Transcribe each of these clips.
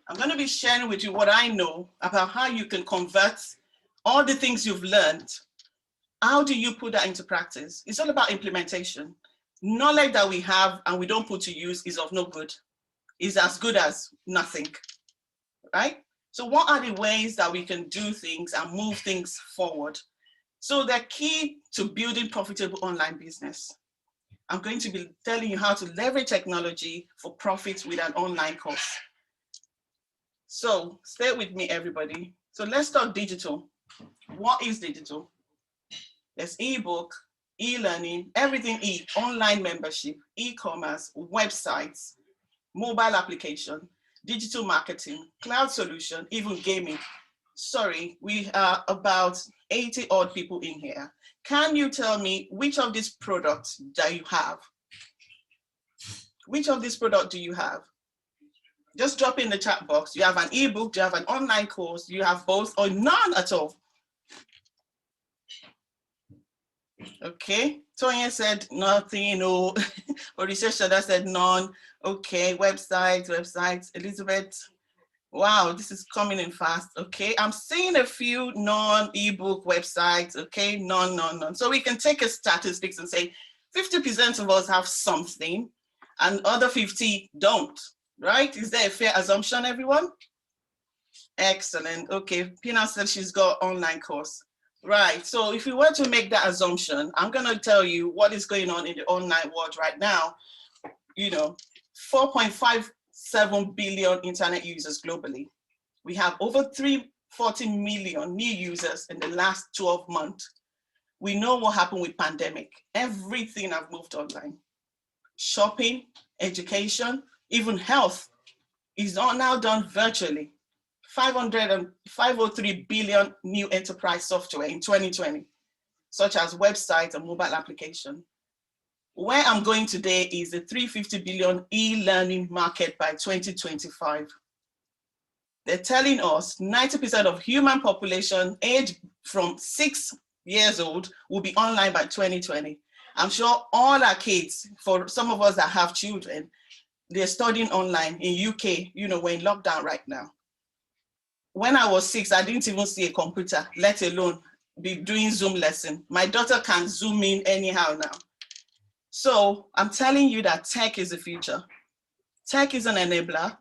I'm going to be sharing with you what I know about how you can convert all the things you've learned. How do you put that into practice? It's all about implementation. Knowledge that we have and we don't put to use is of no good. It's as good as nothing, right? So what are the ways that we can do things and move things forward? So the key to building profitable online business. I'm going to be telling you how to leverage technology for profit with an online course. So stay with me, everybody. So let's talk digital. What is digital? There's ebook, e-learning, everything online membership, e-commerce, websites, mobile application, digital marketing, cloud solution, even gaming. Sorry, we are about 80 odd people in here. Can you tell me which of these products that you have? Which of these products do you have? Just drop in the chat box. You have an ebook, do you have an online course, you have both or none at all? Okay, Tonya said nothing, no. Orisha said none. Okay, websites. Elizabeth, wow, this is coming in fast. Okay, I'm seeing a few non-ebook websites. Okay, none. So we can take a statistics and say 50% of us have something and other 50 don't, right? Is there a fair assumption, everyone? Excellent. Okay, Pina said she's got online course. Right, so if we were to make that assumption, I'm gonna tell you what is going on in the online world right now. You know, 4.57 billion internet users globally. We have over 340 million new users in the last 12 months. We know what happened with pandemic. Everything have moved online. Shopping, education, even health is all now done virtually. 503 billion new enterprise software in 2020, such as websites and mobile application. Where I'm going today is the 350 billion e-learning market by 2025. They're telling us 90% of human population aged from 6 years old will be online by 2020. I'm sure all our kids, for some of us that have children, they're studying online in UK, you know, we're in lockdown right now. When I was 6, I didn't even see a computer, let alone be doing Zoom lesson. My daughter can Zoom in anyhow now. So I'm telling you that tech is the future. Tech is an enabler.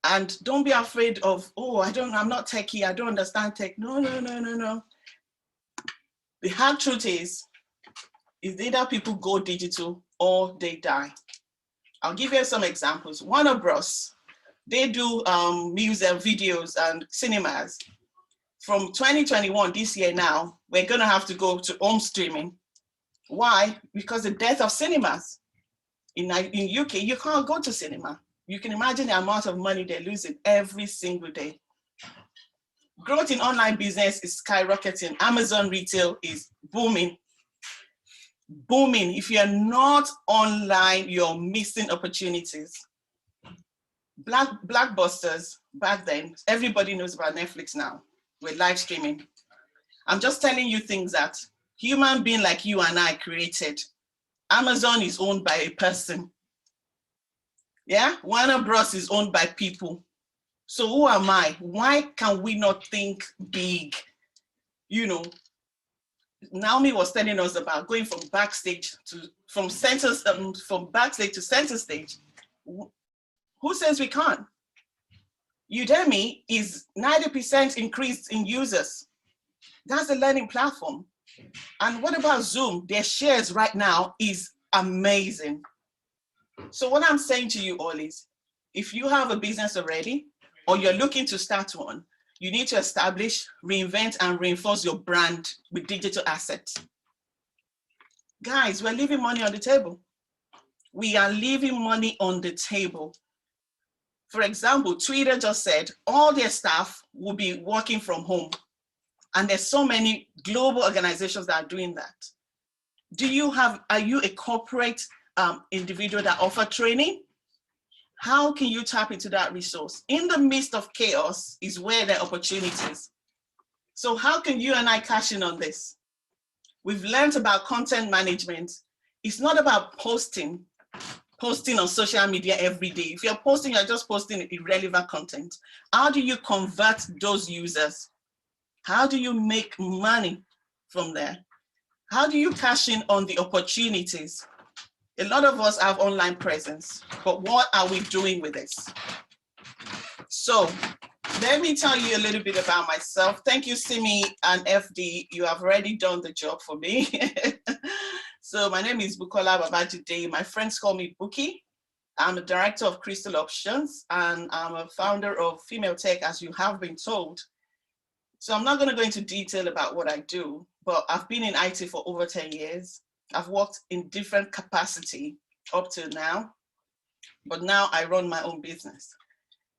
And don't be afraid of, oh, I'm not techie, I don't understand tech. No. The hard truth is either people go digital or they die. I'll give you some examples. Warner Bros. They do music videos and cinemas. From 2021, this year now, we're gonna have to go to home streaming. Why? Because the death of cinemas. In UK, you can't go to cinema. You can imagine the amount of money they're losing every single day. Growth in online business is skyrocketing. Amazon retail is booming. Booming. If you're not online, you're missing opportunities. Blockbusters back then, everybody knows about Netflix now. We're live streaming. I'm just telling you things that human being like you and I created. Amazon is owned by a person. Yeah, Warner Bros is owned by people. So who am I? Why can we not think big? You know, Naomi was telling us about going from backstage to from backstage to center stage. Who says we can't? Udemy is 90% increase in users. That's the learning platform. And what about Zoom? Their shares right now is amazing. So what I'm saying to you all is, if you have a business already, or you're looking to start one, you need to establish, reinvent, and reinforce your brand with digital assets. Guys, we're leaving money on the table. We are leaving money on the table. For example, Twitter just said all their staff will be working from home. And there's so many global organizations that are doing that. Are you a corporate individual that offer training? How can you tap into that resource? In the midst of chaos is where there are opportunities. So how can you and I cash in on this? We've learned about content management. It's not about posting. posting on social media every day. If you're posting, you're just posting irrelevant content. How do you convert those users? How do you make money from there? How do you cash in on the opportunities? A lot of us have online presence, but what are we doing with this? So let me tell you a little bit about myself. Thank you, Simi and FD. You have already done the job for me. So my name is Bukola Babajide. My friends call me Buki. I'm a director of Crystal Options, and I'm a founder of Female Tech, as you have been told. So I'm not going to go into detail about what I do, but I've been in IT for over 10 years. I've worked in different capacity up to now, but now I run my own business.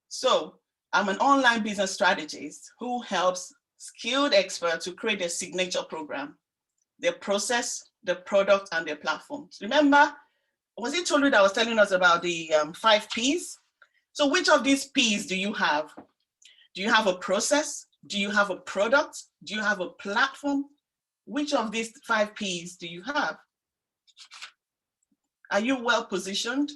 So I'm an online business strategist who helps skilled experts to create a signature program, their process, the product, and their platforms. Remember, was it Tolu that was telling us about the 5 Ps? So which of these Ps do you have? Do you have a process? Do you have a product? Do you have a platform? Which of these 5 Ps do you have? Are you well positioned?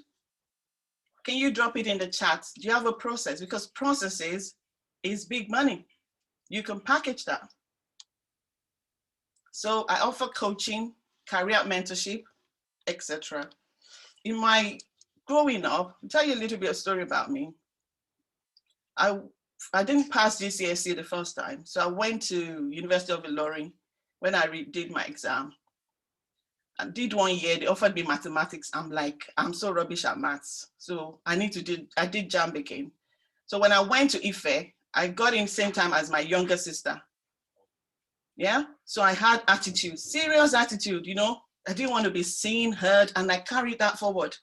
Can you drop it in the chat? Do you have a process? Because processes is big money. You can package that. So I offer coaching, career mentorship, etc. In my growing up, I'll tell you a little bit of story about me. I didn't pass GCSE the first time, so I went to University of Ilorin when I did my exam. I did 1 year, they offered me mathematics. I'm like, I'm so rubbish at maths. So I did JAMB again. So when I went to Ife, I got in same time as my younger sister. Yeah, so I had attitude, serious attitude, you know. I didn't want to be seen, heard, and I carried that forward.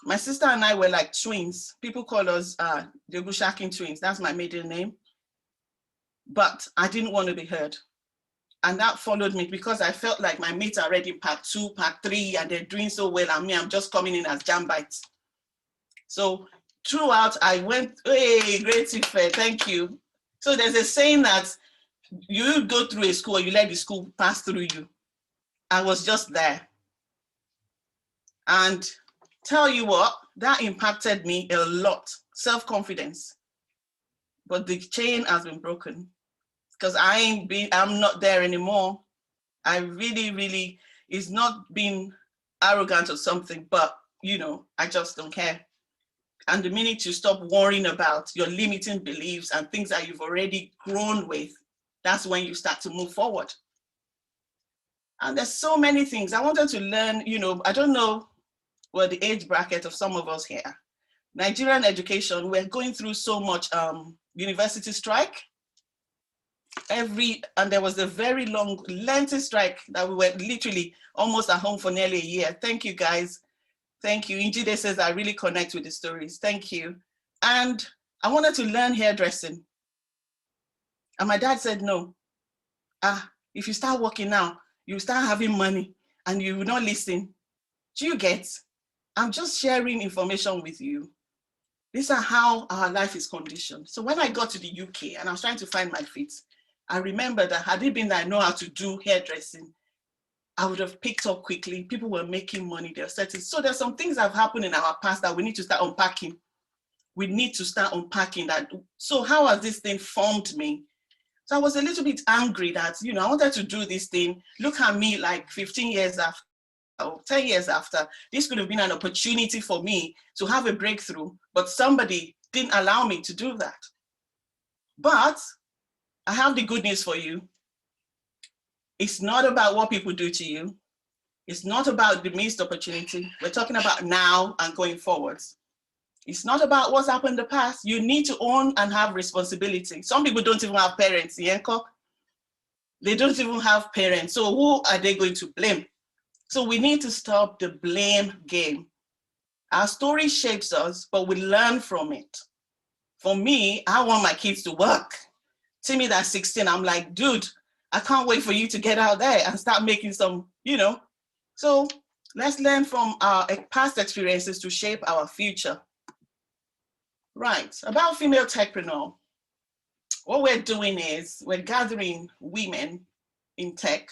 My sister and I were like twins. People call us the Gushakin twins. That's my maiden name. But I didn't want to be heard. And that followed me because I felt like my mates are already part 2, part 3, and they're doing so well. And me, I'm just coming in as Jambites. So throughout, I went, hey, great Ife, thank you. So there's a saying that you go through a school, or you let the school pass through you. I was just there. And tell you what, that impacted me a lot, self-confidence. But the chain has been broken because I'm not there anymore. I really, it's not being arrogant or something, but you know, I just don't care. And the minute you stop worrying about your limiting beliefs and things that you've already grown with, that's when you start to move forward. And there's so many things I wanted to learn, you know, I don't know what the age bracket of some of us here. Nigerian education, we're going through so much university strike. And there was a very long, lengthy strike that we were literally almost at home for nearly a year. Thank you, guys. Thank you. Injide says, I really connect with the stories. Thank you. And I wanted to learn hairdressing. And my dad said, no. If you start working now, you start having money and you will not listen. Do you get? I'm just sharing information with you. These are how our life is conditioned. So when I got to the UK and I was trying to find my feet, I remember that had it been that I know how to do hairdressing, I would have picked up quickly. People were making money, they're setting. So there's some things that have happened in our past that we need to start unpacking. We need to start unpacking that. So how has this thing formed me? So I was a little bit angry that, you know, I wanted to do this thing. Look at me like 15 years after, or 10 years after, this could have been an opportunity for me to have a breakthrough, but somebody didn't allow me to do that. But I have the good news for you. It's not about what people do to you. It's not about the missed opportunity. We're talking about now and going forwards. It's not about what's happened in the past. You need to own and have responsibility. Some people don't even have parents. They don't even have parents. So who are they going to blame? So we need to stop the blame game. Our story shapes us, but we learn from it. For me, I want my kids to work. Timmy that's 16, I'm like, dude, I can't wait for you to get out there and start making some, you know. So let's learn from our past experiences to shape our future. Right, about female techpreneur. What we're doing is we're gathering women in tech.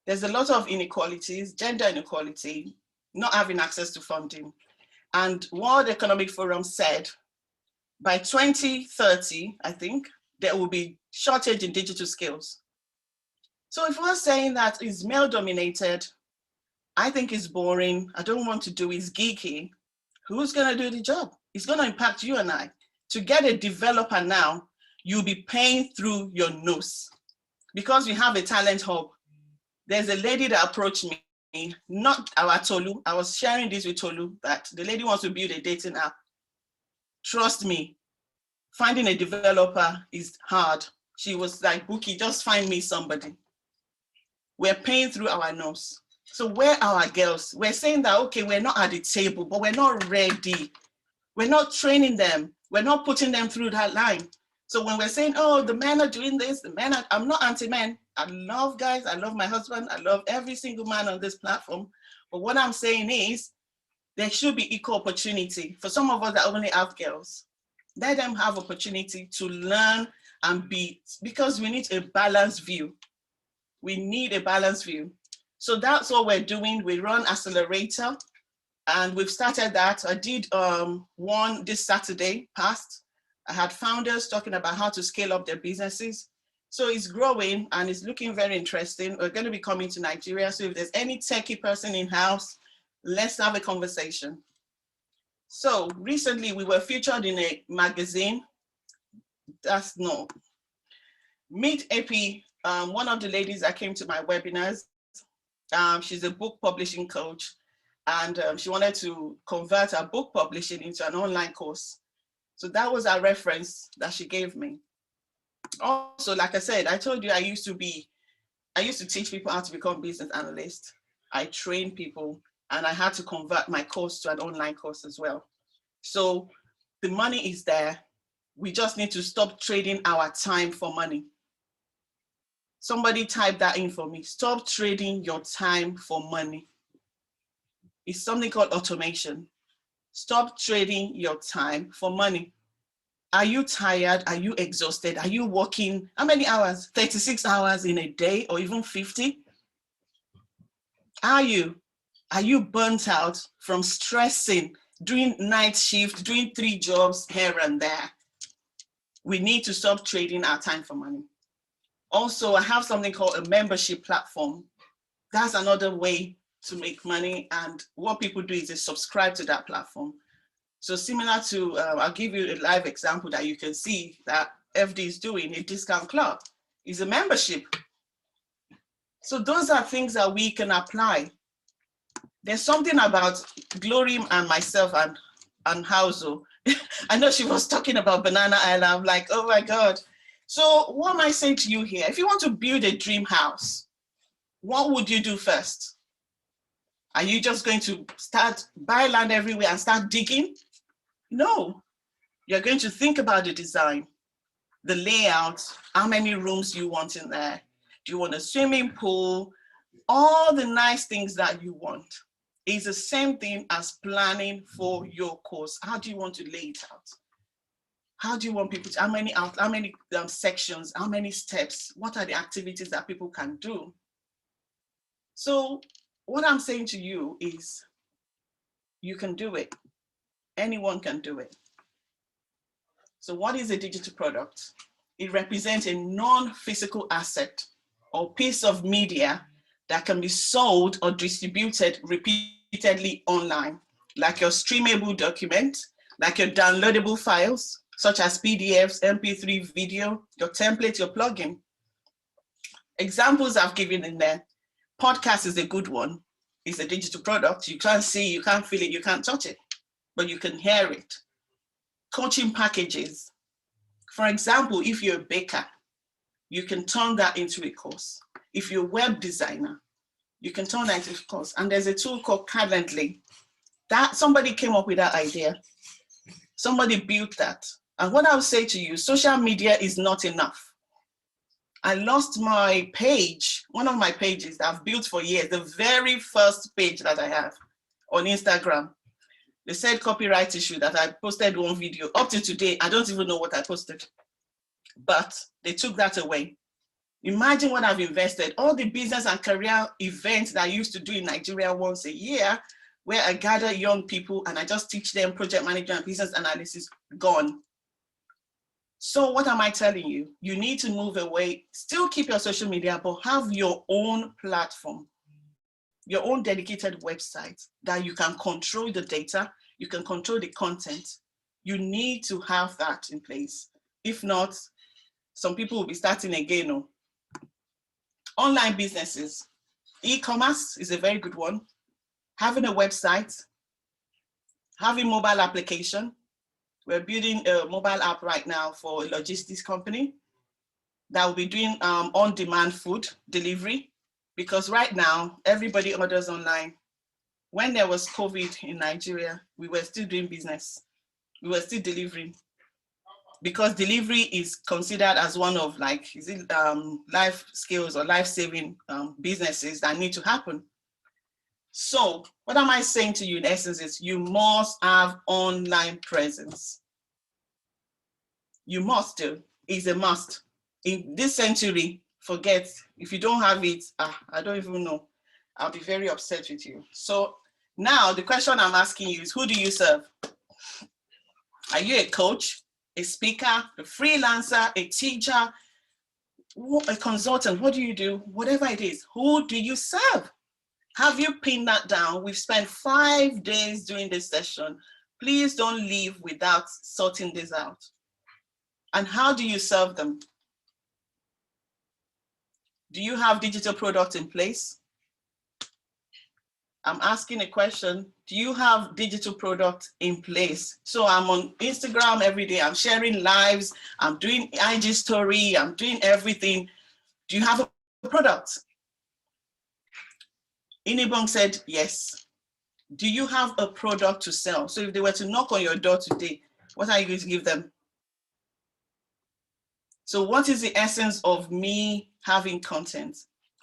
There's a lot of inequalities, gender inequality. not having access to funding. And World Economic Forum said by 2030, I think, there will be shortage in digital skills. So if we're saying that it's male dominated, I think it's boring, I don't want to do it, it's geeky, who's gonna do the job? It's gonna impact you and I. To get a developer now, you'll be paying through your nose. Because we have a talent hub, there's a lady that approached me, not our Tolu, I was sharing this with Tolu, that the lady wants to build a dating app. Trust me, finding a developer is hard. She was like, Buki, just find me somebody. We're paying through our nose. So where are our girls? We're saying that, okay, we're not at the table, but we're not ready. We're not training them. We're not putting them through that line. So when we're saying, oh, the men are doing this, the men are, I'm not anti-men. I love guys, I love my husband, I love every single man on this platform. But what I'm saying is, there should be equal opportunity. For some of us that only have girls, let them have opportunity to learn and be, because we need a balanced view. We need a balanced view. So that's what we're doing. We run Accelerator, and we've started that. I did one this Saturday past. I had founders talking about how to scale up their businesses. So it's growing and it's looking very interesting. We're going to be coming to Nigeria. So if there's any techie person in-house, let's have a conversation. So recently we were featured in a magazine. That's no. Meet AP, one of the ladies that came to my webinars. She's a book publishing coach, and she wanted to convert her book publishing into an online course. So that was our reference that she gave me. Also, like I said, I told you I used to teach people how to become business analysts. I train people, and I had to convert my course to an online course as well. So the money is there. We just need to stop trading our time for money. Somebody type that in for me. Stop trading your time for money. It's something called automation. Stop trading your time for money. Are you tired? Are you exhausted? Are you working, how many hours? 36 hours in a day or even 50? Are you burnt out from stressing, doing night shift, doing 3 jobs here and there? We need to stop trading our time for money. Also, I have something called a membership platform. That's another way to make money. And what people do is they subscribe to that platform. So similar to, I'll give you a live example that you can see that FD is doing, a discount club is a membership. So those are things that we can apply. There's something about Glory and myself and Hauzo. I know she was talking about Banana Island. I'm like, oh my God. So what am I saying to you here? If you want to build a dream house, what would you do first? Are you just going to buy land everywhere and start digging? No, you're going to think about the design, the layout, how many rooms you want in there. Do you want a swimming pool? All the nice things that you want. It's the same thing as planning for your course. How do you want to lay it out? How do you want people to, how many sections, how many steps? What are the activities that people can do? So what I'm saying to you is you can do it. Anyone can do it. So what is a digital product? It represents a non-physical asset or piece of media that can be sold or distributed repeatedly online, like your streamable document, like your downloadable files, such as PDFs, MP3 video, your template, your plugin. Examples I've given in there. Podcast is a good one. It's a digital product. You can't see, you can't feel it, you can't touch it, but you can hear it. Coaching packages. For example, if you're a baker, you can turn that into a course. If you're a web designer, you can turn that into a course. And there's a tool called Calendly. That somebody came up with that idea. Somebody built that. And what I would say to you, social media is not enough. I lost my page, one of my pages that I've built for years, the very first page that I have on Instagram. They said copyright issue that I posted one video. Up to today, I don't even know what I posted, but they took that away. Imagine what I've invested, all the business and career events that I used to do in Nigeria once a year. where I gather young people and I just teach them project management and business analysis, gone. So what am I telling you? You need to move away, still keep your social media, but have your own platform, your own dedicated website that you can control the data, you can control the content. You need to have that in place. If not, some people will be starting again. Oh. Online businesses, e-commerce is a very good one. Having a website, having mobile application. We're building a mobile app right now for a logistics company that will be doing on-demand food delivery, because right now everybody orders online. When there was COVID in Nigeria, we were still doing business. We were still delivering, because delivery is considered as one of life skills or life-saving businesses that need to happen. So what am I saying to you in essence is you must have online presence. You must do, it's a must. In this century, forget, if you don't have it, I don't even know. I'll be very upset with you. So now the question I'm asking you is, who do you serve? Are you a coach, a speaker, a freelancer, a teacher, a consultant? What do you do? Whatever it is, who do you serve? Have you pinned that down? We've spent 5 days doing this session. Please don't leave without sorting this out. And how do you serve them? Do you have digital products in place? I'm asking a question. Do you have digital products in place? So I'm on Instagram every day. I'm sharing lives. I'm doing IG story. I'm doing everything. Do you have a product? Inibong said yes. Do you have a product to sell? So if they were to knock on your door today, what are you going to give them? So what is the essence of me having content?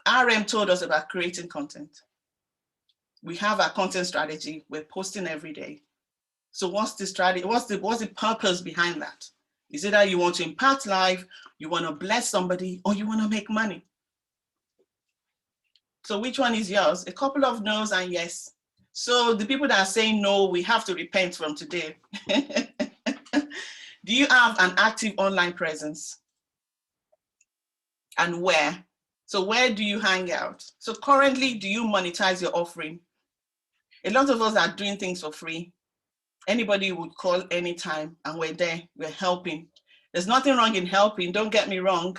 RM told us about creating content. We have our content strategy. We're posting every day. So what's the strategy? What's the purpose behind that? Is it that you want to impact life, you want to bless somebody, or you want to make money? So which one is yours? A couple of no's and yes. So the people that are saying no, we have to repent from today. Do you have an active online presence? And where? So where do you hang out? So currently, do you monetize your offering? A lot of us are doing things for free. Anybody would call anytime and we're there, we're helping. There's nothing wrong in helping, don't get me wrong.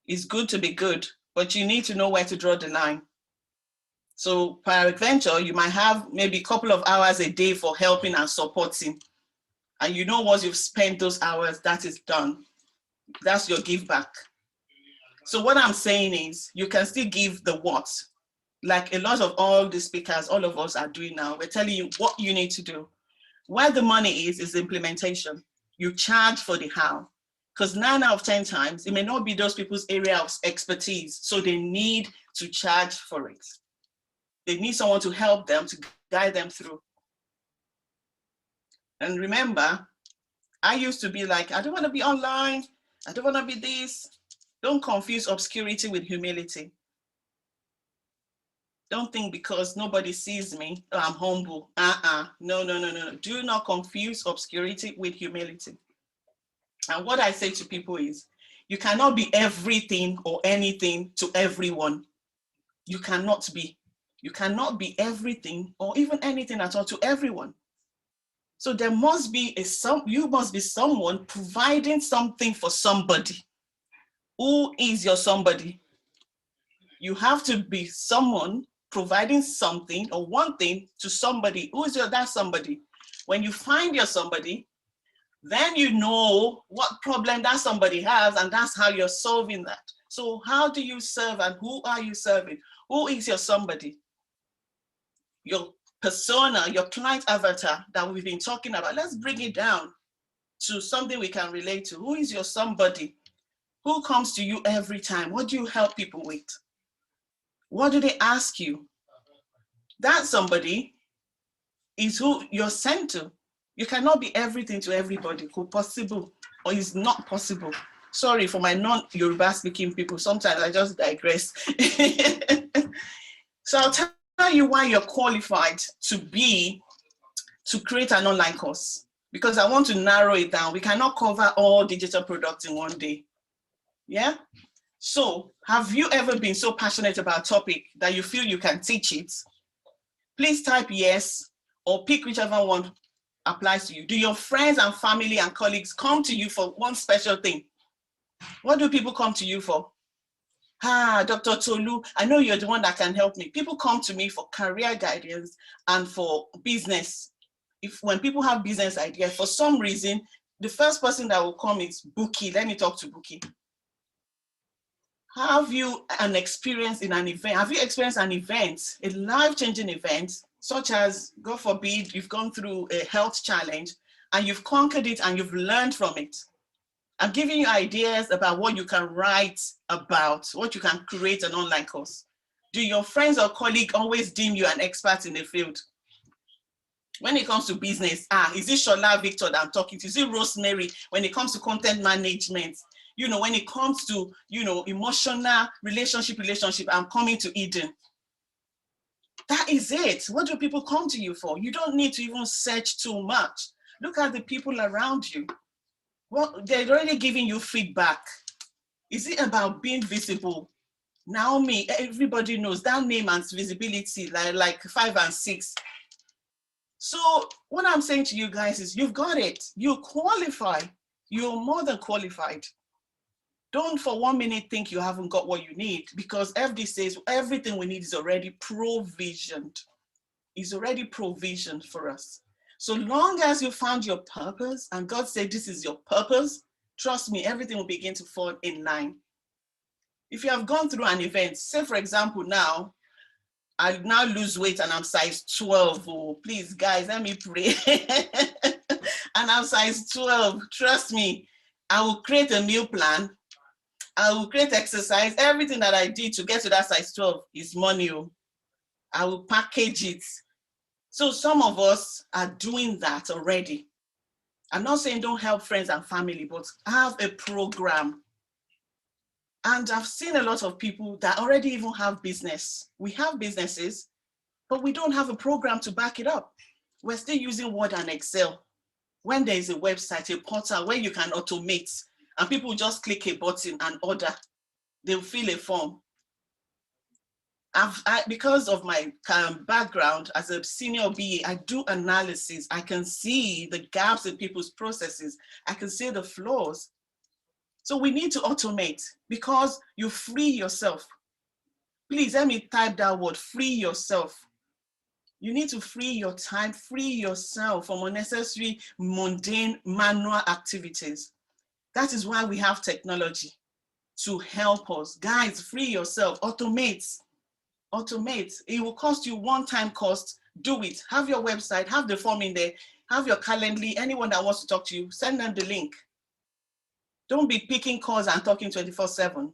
It's good to be good, but you need to know where to draw the line. So peradventure, you might have maybe a couple of hours a day for helping and supporting. And you know, once you've spent those hours, that is done. That's your give back. So what I'm saying is you can still give the what. Like a lot of all the speakers, all of us are doing now. We're telling you what you need to do. Where the money is the implementation. You charge for the how. Because 9 out of 10 times, it may not be those people's area of expertise. So they need to charge for it. They need someone to help them, to guide them through. And remember, I used to be like, I don't want to be online. I don't want to be this. Don't confuse obscurity with humility. Don't think because nobody sees me, oh, I'm humble. No. Do not confuse obscurity with humility. And what I say to people is, you cannot be everything or anything to everyone. You cannot be. You cannot be everything or even anything at all to everyone. So there must be you must be someone providing something for somebody. Who is your somebody? You have to be someone providing something or one thing to somebody. Who is that somebody? When you find your somebody, then you know what problem that somebody has, and that's how you're solving that. So how do you serve and who are you serving? Who is your somebody? Your persona, your client avatar that we've been talking about. Let's bring it down to something we can relate to. Who is your somebody? Who comes to you every time? What do you help people with? What do they ask you? That somebody is who you're sent to. You cannot be everything to everybody. Could possible or is not possible. Sorry for my non-Yoruba speaking people. Sometimes I just digress. So I'll tell tell you why you're qualified to create an online course, because I want to narrow it down. We cannot cover all digital products in one day. Yeah. So have you ever been so passionate about a topic that you feel you can teach it? Please type yes, or pick whichever one applies to you. Do your friends and family and colleagues come to you for one special thing? What do people come to you for? Dr. Tolu, I know you're the one that can help me. People come to me for career guidance and for business. When people have business ideas, for some reason, the first person that will come is Buki. Let me talk to Buki. Have you an experience in an event? Have you experienced an event, a life-changing event, such as, God forbid, you've gone through a health challenge and you've conquered it and you've learned from it? I'm giving you ideas about what you can write about, what you can create an online course. Do your friends or colleagues always deem you an expert in the field? When it comes to business, is it Shola Victor that I'm talking to? Is it Rosemary when it comes to content management? You know, when it comes to, you know, emotional relationship, I'm coming to Eden. That is it. What do people come to you for? You don't need to even search too much. Look at the people around you. Well, they're already giving you feedback. Is it about being visible? Naomi, everybody knows that name and visibility, like 5 and 6. So what I'm saying to you guys is you've got it. You qualify. You're more than qualified. Don't for 1 minute think you haven't got what you need, because FD says everything we need is already provisioned. It's already provisioned for us. So long as you found your purpose and God said this is your purpose, trust me, everything will begin to fall in line. If you have gone through an event, say for example now, I now lose weight and I'm size 12. Oh, please guys, let me pray. And I'm size 12. Trust me, I will create a meal plan. I will create exercise. Everything that I did to get to that size 12 is money. I will package it. So some of us are doing that already. I'm not saying don't help friends and family, but have a program. And I've seen a lot of people that already even have business. We have businesses, but we don't have a program to back it up. We're still using Word and Excel. When there is a website, a portal where you can automate, and people just click a button and order, they'll fill a form. Because of my background as a senior BA, I do analysis. I can see the gaps in people's processes. I can see the flaws. So we need to automate because you free yourself. Please let me type that word, free yourself. You need to free your time, free yourself from unnecessary, mundane, manual activities. That is why we have technology to help us. Guys, free yourself, automate. Automate. It will cost you one-time cost. Do it. Have your website, have the form in there, have your Calendly. Anyone that wants to talk to you, send them the link. Don't be picking calls and talking 24/7.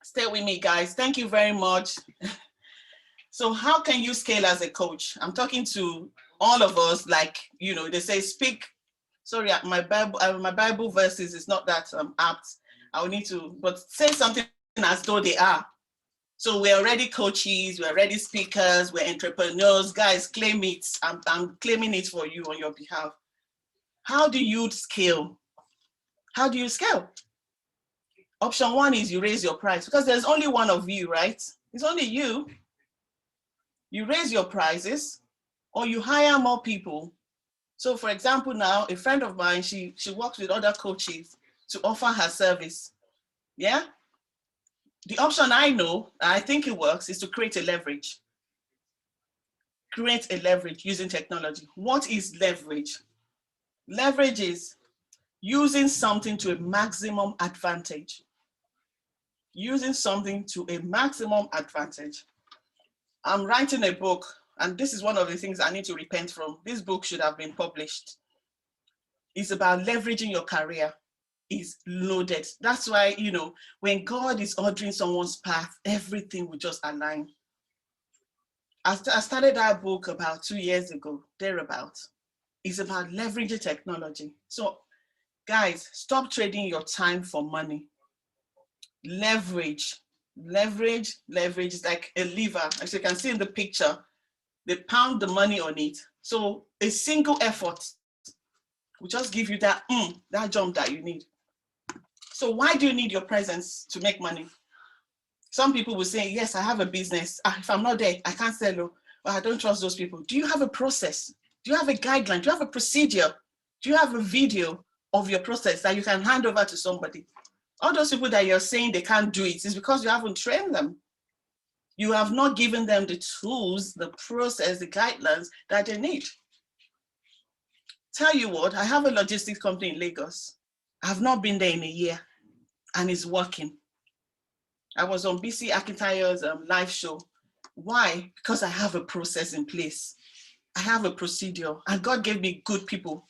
Stay with me, guys. Thank you very much. So how can you scale as a coach? I'm talking to all of us, like, you know, they say speak. Sorry, my Bible verses is not that apt. I will need to, but say something as though they are. So we're already coaches, we're already speakers, we're entrepreneurs. Guys, claim it. I'm claiming it for you on your behalf. How do you scale? How do you scale? Option one is you raise your price, because there's only one of you, right? It's only you. You raise your prices or you hire more people. So for example, now a friend of mine, she works with other coaches to offer her service. Yeah. The option I know, I think it works, is to create a leverage. Create a leverage using technology. What is leverage? Leverage is using something to a maximum advantage. Using something to a maximum advantage. I'm writing a book, and this is one of the things I need to repent from. This book should have been published. It's about leveraging your career. Is loaded. That's why, you know, when God is ordering someone's path, everything will just align. I started that book about 2 years ago, thereabout. It's about leveraging technology. So guys, stop trading your time for money. Leverage. Leverage is like a lever. As you can see in the picture, they pound the money on it. So a single effort will just give you that, that jump that you need. So why do you need your presence to make money? Some people will say, yes, I have a business. If I'm not there, I can't sell. But I don't trust those people. Do you have a process? Do you have a guideline? Do you have a procedure? Do you have a video of your process that you can hand over to somebody? All those people that you're saying they can't do it is because you haven't trained them. You have not given them the tools, the process, the guidelines that they need. Tell you what, I have a logistics company in Lagos. I've not been there in a year and it's working. I was on BC Akintayo's live show. Why? Because I have a process in place. I have a procedure and God gave me good people.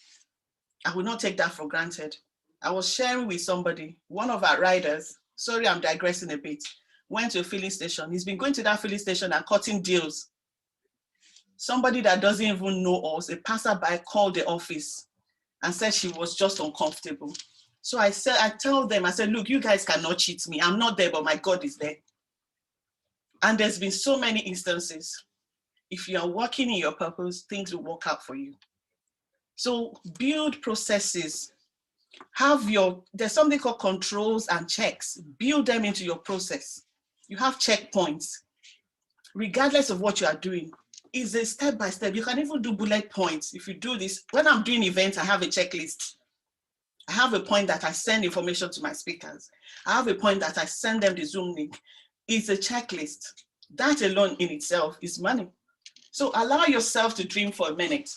I will not take that for granted. I was sharing with somebody, one of our riders, sorry, I'm digressing a bit, went to a filling station. He's been going to that filling station and cutting deals. Somebody that doesn't even know us, a passerby, called the office and said she was just uncomfortable. So I tell them, I said, look, you guys cannot cheat me. I'm not there, but my God is there. And there's been so many instances. If you are working in your purpose, things will work out for you. So build processes. There's something called controls and checks. Build them into your process. You have checkpoints. Regardless of what you are doing, it's a step-by-step. You can even do bullet points. If you do this, when I'm doing events, I have a checklist. I have a point that I send information to my speakers. I have a point that I send them the Zoom link. It's a checklist. That alone in itself is money. So allow yourself to dream for a minute.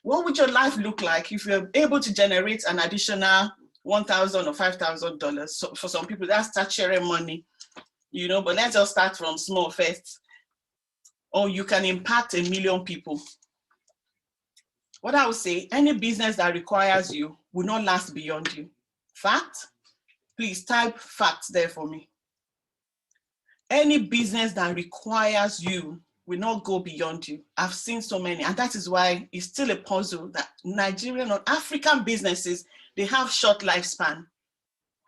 What would your life look like if you're able to generate an additional $1,000 or $5,000? So for some people, that's start sharing money, but let's just start from small first. Or you can impact 1 million people. What I would say, any business that requires you will not last beyond you. Fact? Please type facts there for me. Any business that requires you will not go beyond you. I've seen so many, and that is why it's still a puzzle that Nigerian or African businesses, they have short lifespan.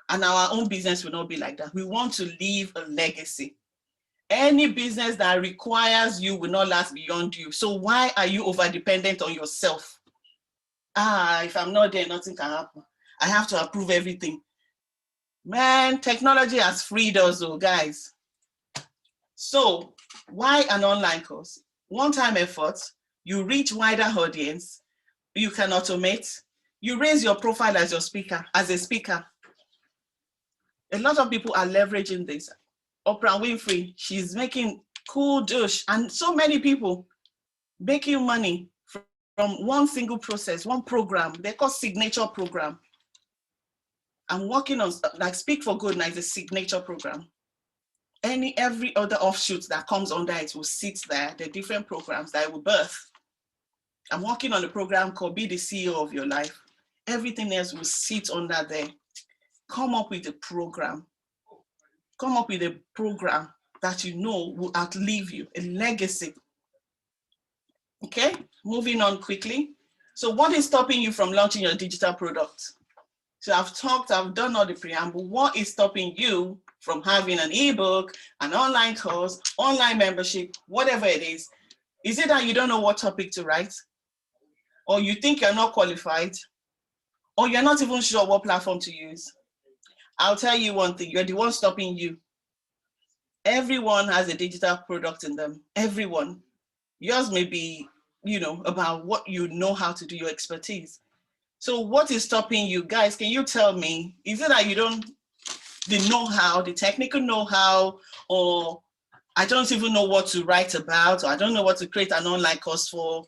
And our own business will not be like that. We want to leave a legacy. Any business that requires you will not last beyond you. So why are you over-dependent on yourself? If I'm not there, nothing can happen. I have to approve everything. Man, technology has freed us, guys. So why an online course? One-time effort, you reach wider audience, you can automate, you raise your profile as a speaker. A lot of people are leveraging this. Oprah Winfrey, she's making cool douche, and so many people making money from one single process, one program. They call signature program. I'm working on, like Speak for Good now is a signature program. Every other offshoot that comes under it will sit there, the different programs that I will birth. I'm working on a program called Be the CEO of Your Life. Everything else will sit under there. Come up with a program. Come up with a program that you know will outlive you, a legacy. Okay, moving on quickly. So what is stopping you from launching your digital product? So I've done all the preamble. What is stopping you from having an ebook, an online course, online membership, whatever it is? Is it that you don't know what topic to write? Or you think you're not qualified? Or you're not even sure what platform to use? I'll tell you one thing, you're the one stopping you. Everyone has a digital product in them, everyone. Yours may be, about what you know how to do, your expertise. So what is stopping you? Guys, can you tell me, is it that you don't, the know-how, the technical know-how, or I don't even know what to write about, or I don't know what to create an online course for?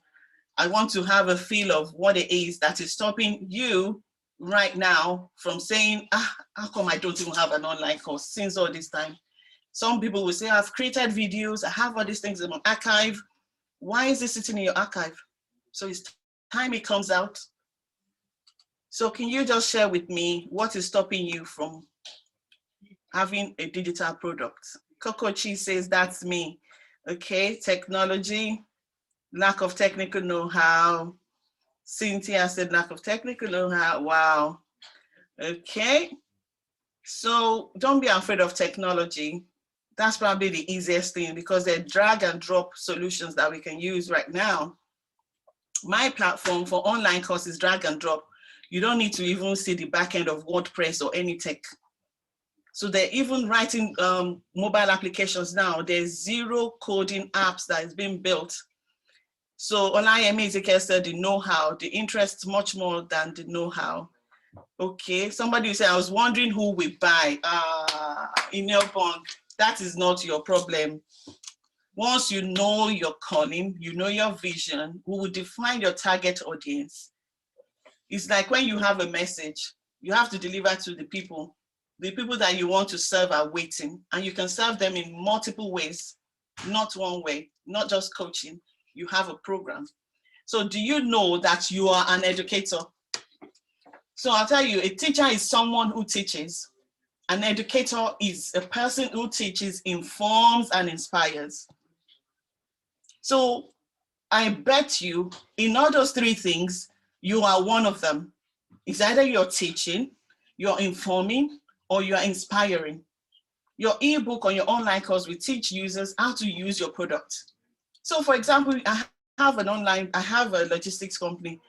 I want to have a feel of what it is that is stopping you right now from saying, how come I don't even have an online course since all this time? Some people will say, I've created videos, I have all these things in my archive. Why is this sitting in your archive? So it's time it comes out. So can you just share with me what is stopping you from having a digital product? Coco Chi says, that's me. Okay, technology, lack of technical know-how. Cynthia said lack of technical know-how. Wow. Okay. So don't be afraid of technology. That's probably the easiest thing because they're drag and drop solutions that we can use right now. My platform for online courses, drag and drop. You don't need to even see the back end of WordPress or any tech. So they're even writing mobile applications now. There's zero coding apps that is being built. So Olayemi Ezekiel said the know-how, the interest much more than the know-how. Okay, somebody will say, I was wondering who will buy. In your bond, that is not your problem. Once you know your calling, you know your vision, we will define your target audience. It's like when you have a message, you have to deliver to the people. The people that you want to serve are waiting, and you can serve them in multiple ways, not one way, not just coaching. You have a program. So do you know that you are an educator? So I'll tell you, a teacher is someone who teaches. An educator is a person who teaches, informs, and inspires. So I bet you in all those three things, you are one of them. It's either you're teaching, you're informing, or you're inspiring. Your ebook or your online course will teach users how to use your product. So for example, I have a logistics company.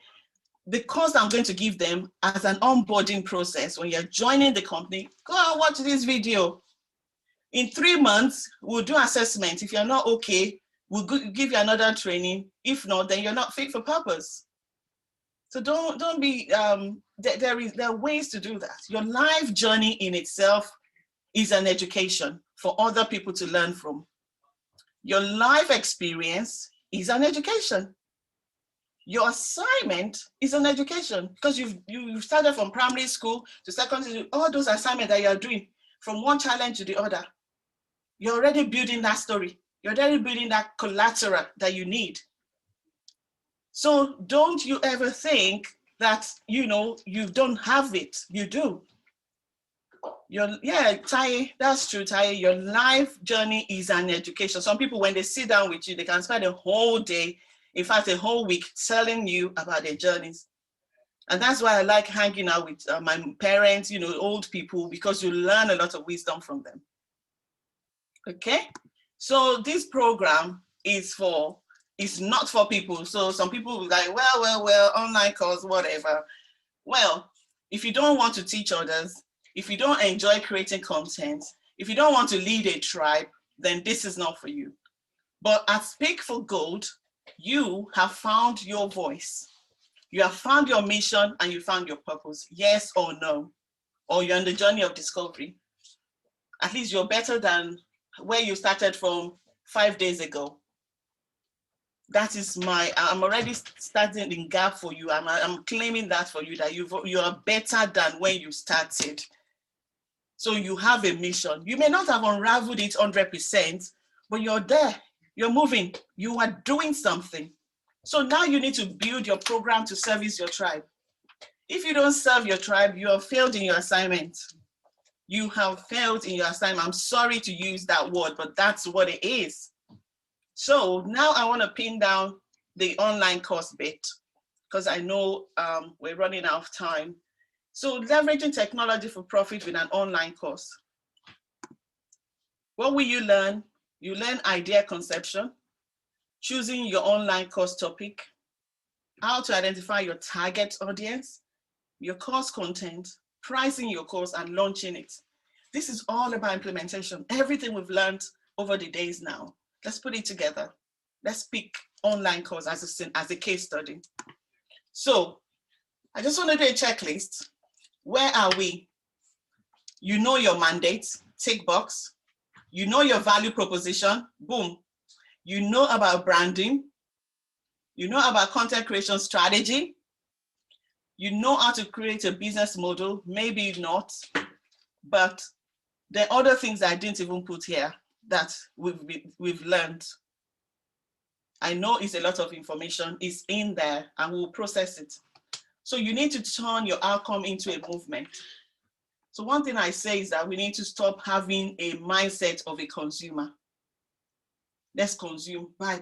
The course I'm going to give them as an onboarding process, when you're joining the company, go and watch this video. In 3 months, we'll do assessment. If you're not okay, we'll give you another training. If not, then you're not fit for purpose. So don't be, there are ways to do that. Your life journey in itself is an education for other people to learn from. Your life experience is an education. Your assignment is an education because you've started from primary school to secondary, all those assignments that you're doing from one challenge to the other. You're already building that story. You're already building that collateral that you need. So don't you ever think that, you don't have it. You do. Taye, that's true, Taye. Your life journey is an education. Some people, when they sit down with you, they can spend a whole day, in fact, a whole week telling you about their journeys. And that's why I like hanging out with my parents, old people, because you learn a lot of wisdom from them. Okay? So this program is not for people. So some people will be like, well, online course, whatever. Well, if you don't want to teach others, if you don't enjoy creating content, if you don't want to lead a tribe, then this is not for you. But at Speak for Gold, you have found your voice. You have found your mission and you found your purpose, yes or no, or you're on the journey of discovery. At least you're better than where you started from 5 days ago. That is I'm already starting in gap for you. I'm claiming that for you, that you are better than when you started. So you have a mission. You may not have unraveled it 100%, but you're there, you're moving, you are doing something. So now you need to build your program to service your tribe. If you don't serve your tribe, you have failed in your assignment. You have failed in your assignment. I'm sorry to use that word, but that's what it is. So now I want to pin down the online course bit because I know we're running out of time. So leveraging technology for profit with an online course. What will you learn? You learn idea conception, choosing your online course topic, how to identify your target audience, your course content, pricing your course and launching it. This is all about implementation. Everything we've learned over the days now. Let's put it together. Let's pick online course as a case study. So I just want to do a checklist. Where are we? You know your mandate, tick box. You know your value proposition, boom. You know about branding. You know about content creation strategy. You know how to create a business model, maybe not, but there are other things I didn't even put here that we've learned. I know it's a lot of information, it's in there and we'll process it. So you need to turn your outcome into a movement. So one thing I say is that we need to stop having a mindset of a consumer. Let's consume, buy.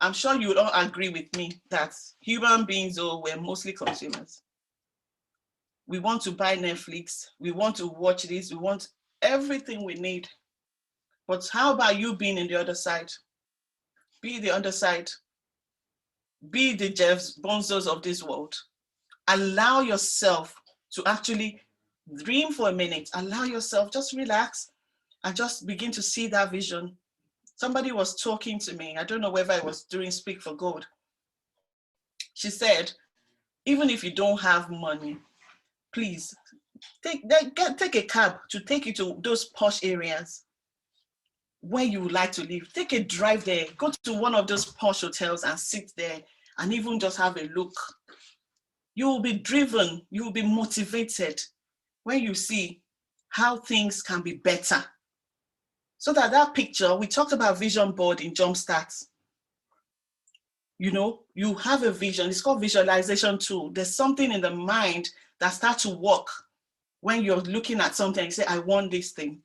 I'm sure you would all agree with me that human beings, we're mostly consumers. We want to buy Netflix, we want to watch this, we want everything we need. But how about you being in the other side? Be the underside. Be the Jeffs Bonzos of this world. Allow yourself to actually dream for a minute. Allow yourself, just relax and just begin to see that vision. Somebody was talking to me. I don't know whether it was during Speak for Gold. She said, even if you don't have money, please take a cab to take you to those posh areas where you would like to live. Take a drive there, go to one of those posh hotels and sit there and even just have a look. You will be driven, you will be motivated when you see how things can be better. So that picture, we talked about vision board in Jumpstart. You know, you have a vision, it's called visualization tool. There's something in the mind that starts to work when you're looking at something and you say, I want this thing.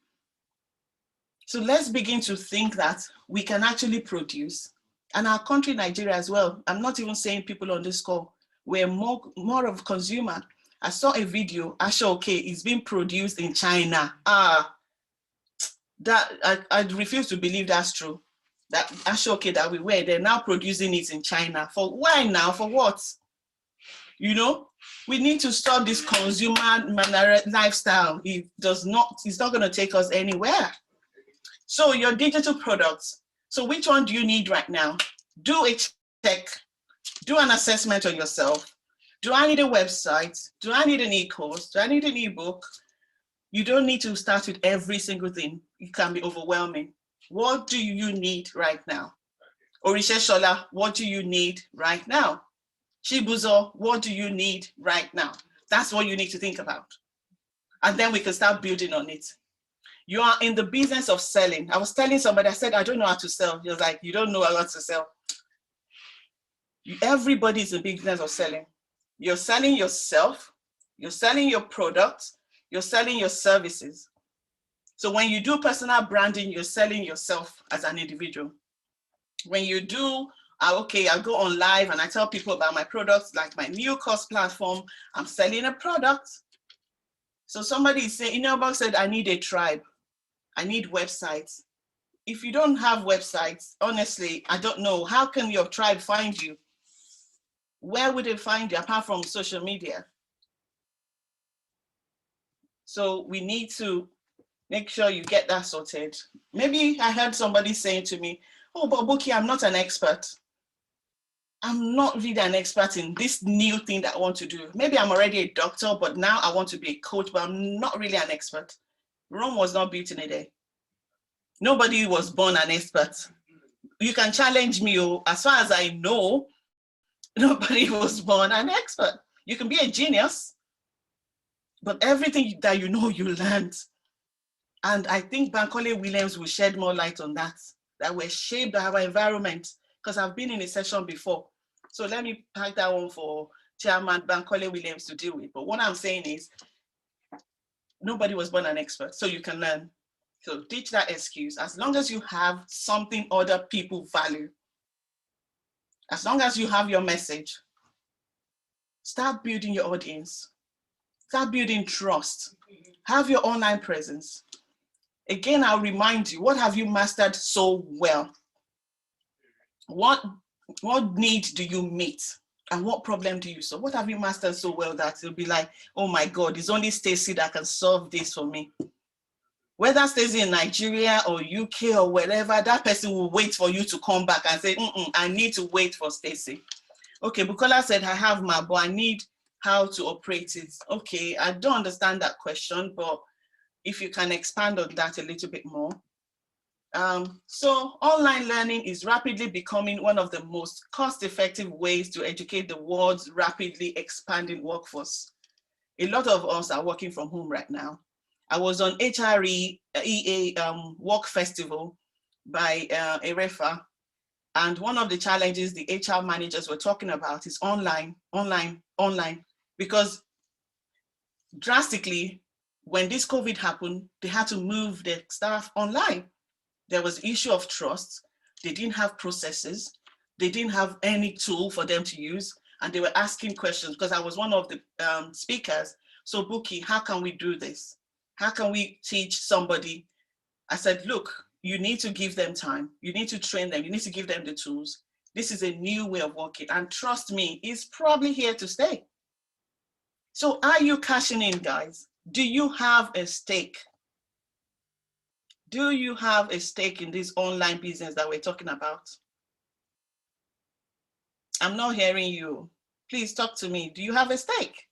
So let's begin to think that we can actually produce, and our country, Nigeria as well. I'm not even saying people on this call, we're more of a consumer. I saw a video, Ashoke is being produced in China. That I refuse to believe that's true. That Ashoke that we wear, they're now producing it in China. For why now? For what? You know, we need to stop this consumer lifestyle. It's not going to take us anywhere. So your digital products. So which one do you need right now? Do a check. Do an assessment on yourself. Do I need a website? Do I need an e-course? Do I need an ebook? You don't need to start with every single thing. It can be overwhelming. What do you need right now? Orishe Shola, what do you need right now? Chibuzo, what do you need right now? That's what you need to think about. And then we can start building on it. You are in the business of selling. I was telling somebody, I said, I don't know how to sell. He was like, you don't know how to sell. Everybody's in the business of selling. You're selling yourself, you're selling your products, you're selling your services. So when you do personal branding, you're selling yourself as an individual. When you do, okay, I'll go on live and I tell people about my products, like my new course platform, I'm selling a product. So somebody is saying, Inelbach said, I need a tribe. I need websites. If you don't have websites, honestly, I don't know, how can your tribe find you? Where would they find you apart from social media? So we need to make sure you get that sorted. Maybe I heard somebody saying to me, oh, but Buki, I'm not an expert. I'm not really an expert in this new thing that I want to do. Maybe I'm already a doctor, but now I want to be a coach, but I'm not really an expert. Rome was not built in a day. Nobody was born an expert. You can challenge me, as far as I know, nobody was born an expert. You can be a genius, but everything that you know, you learned. And I think Bankole Williams will shed more light on that we're shaped by our environment, because I've been in a session before. So let me pack that one for Chairman Bankole Williams to deal with. But what I'm saying is, nobody was born an expert, so you can learn. So ditch that excuse. As long as you have something other people value, as long as you have your message, start building your audience, start building trust, have your online presence. Again, I'll remind you, what have you mastered so well? What need do you meet? And what problem do you solve? What have you mastered so well that you'll be like, oh my God, it's only Stacey that can solve this for me. Whether Stacey in Nigeria or UK or wherever, that person will wait for you to come back and say, I need to wait for Stacey. Okay, Bukola said, I have my, but I need how to operate it. Okay, I don't understand that question, but if you can expand on that a little bit more. So online learning is rapidly becoming one of the most cost-effective ways to educate the world's rapidly expanding workforce. A lot of us are working from home right now. I was on HRE Work Festival by EREFA, and one of the challenges the HR managers were talking about is online, because drastically, when this COVID happened, they had to move their staff online. There was issue of trust. They didn't have processes. They didn't have any tool for them to use. And they were asking questions, because I was one of the speakers. So Buki, how can we do this? How can we teach somebody? I said, look, you need to give them time. You need to train them. You need to give them the tools. This is a new way of working. And trust me, it's probably here to stay. So are you cashing in, guys? Do you have a stake? Do you have a stake in this online business that we're talking about? I'm not hearing you. Please talk to me. Do you have a stake?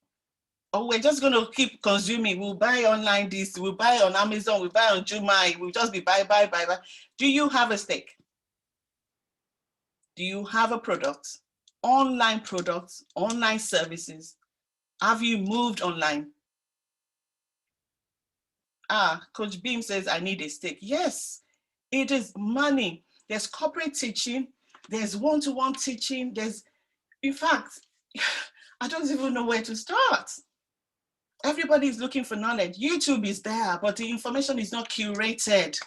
Or we're just going to keep consuming? We'll buy online this, we'll buy on Amazon, we'll buy on Jumai, we'll just be buy. Do you have a stake? Do you have a product? Online products, online services? Have you moved online? Coach Beam says, I need a stake. Yes, it is money. There's corporate teaching. There's one-to-one teaching. In fact, I don't even know where to start. Everybody is looking for knowledge. YouTube is there, but the information is not curated.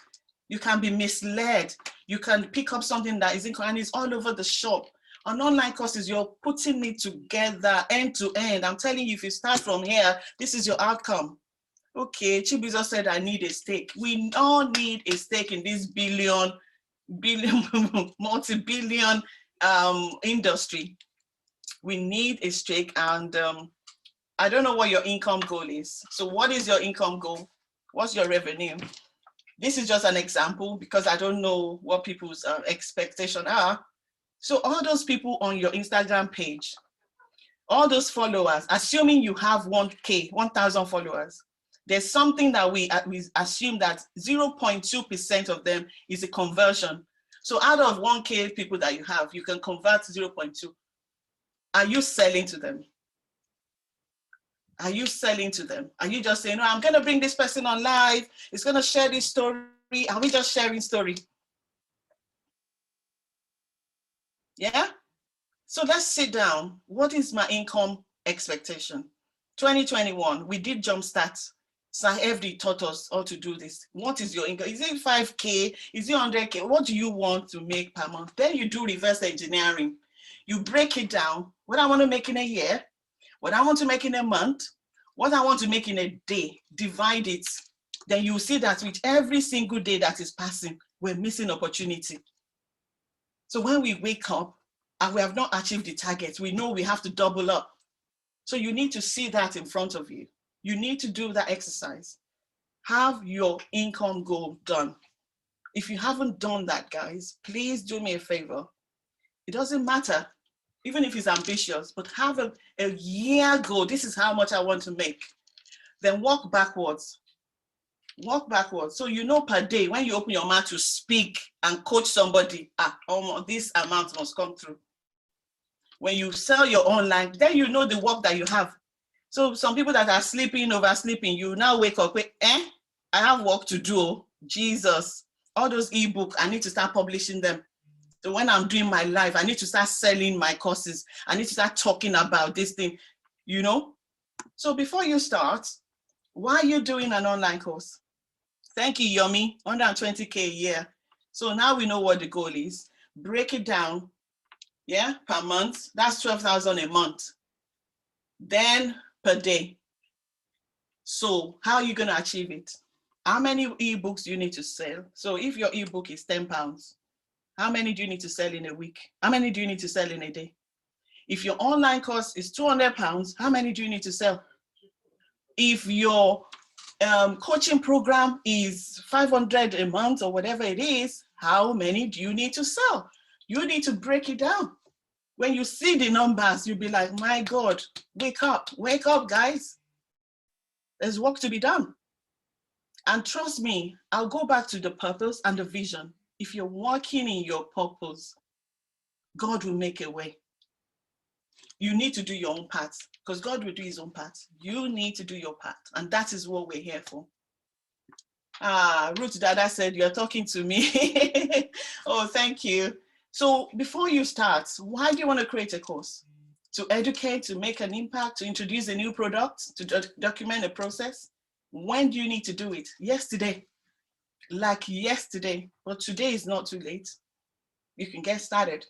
You can be misled. You can pick up something that isn't, and it's all over the shop. On online courses, you're putting it together end to end. I'm telling you, if you start from here, this is your outcome. Okay, Chibuzo said, I need a stake. We all need a stake in this multi-billion industry. We need a stake, and I don't know what your income goal is. So what is your income goal? What's your revenue? This is just an example because I don't know what people's expectations are. So all those people on your Instagram page, all those followers, assuming you have 1,000 followers, there's something that we assume that 0.2% of them is a conversion. So out of 1K people that you have, you can convert 0.2. Are you selling to them? Are you selling to them? Are you just saying, no, I'm going to bring this person on live. It's going to share this story. Are we just sharing story? Yeah. So let's sit down. What is my income expectation? 2021, we did Jumpstart. Sir FD taught us how to do this. What is your income? Is it 5K? Is it 100K? What do you want to make per month? Then you do reverse engineering. You break it down. What I want to make in a year, what I want to make in a month, what I want to make in a day, divide it. Then you see that with every single day that is passing, we're missing opportunity. So when we wake up and we have not achieved the target, we know we have to double up. So you need to see that in front of you. You need to do that exercise. Have your income goal done. If you haven't done that, guys, please do me a favor. It doesn't matter, even if it's ambitious, but have a year goal. This is how much I want to make. Then walk backwards. Walk backwards. So you know per day, when you open your mouth to speak and coach somebody, this amount must come through. When you sell your online, then you know the work that you have. So some people that are sleeping, oversleeping, you now wake up, I have work to do. Jesus, all those ebooks, I need to start publishing them. So when I'm doing my live, I need to start selling my courses. I need to start talking about this thing, you know? So before you start, why are you doing an online course? Thank you, Yomi, 120K a year. So now we know what the goal is. Break it down, yeah, per month. That's 12,000 a month. Then per day. So how are you going to achieve it? How many ebooks do you need to sell? So if your ebook is £10, how many do you need to sell in a week? How many do you need to sell in a day? If your online course is £200, how many do you need to sell? If your coaching program is 500 a month or whatever it is, how many do you need to sell? You need to break it down. When you see the numbers, you'll be like, my God, wake up, guys. There's work to be done. And trust me, I'll go back to the purpose and the vision. If you're working in your purpose, God will make a way. You need to do your own part because God will do his own part. You need to do your part. And that is what we're here for. Ruth Dada said, you're talking to me. Oh, thank you. So before you start, why do you want to create a course? To educate, to make an impact, to introduce a new product, to document a process? When do you need to do it? Yesterday, like yesterday, but today is not too late. You can get started.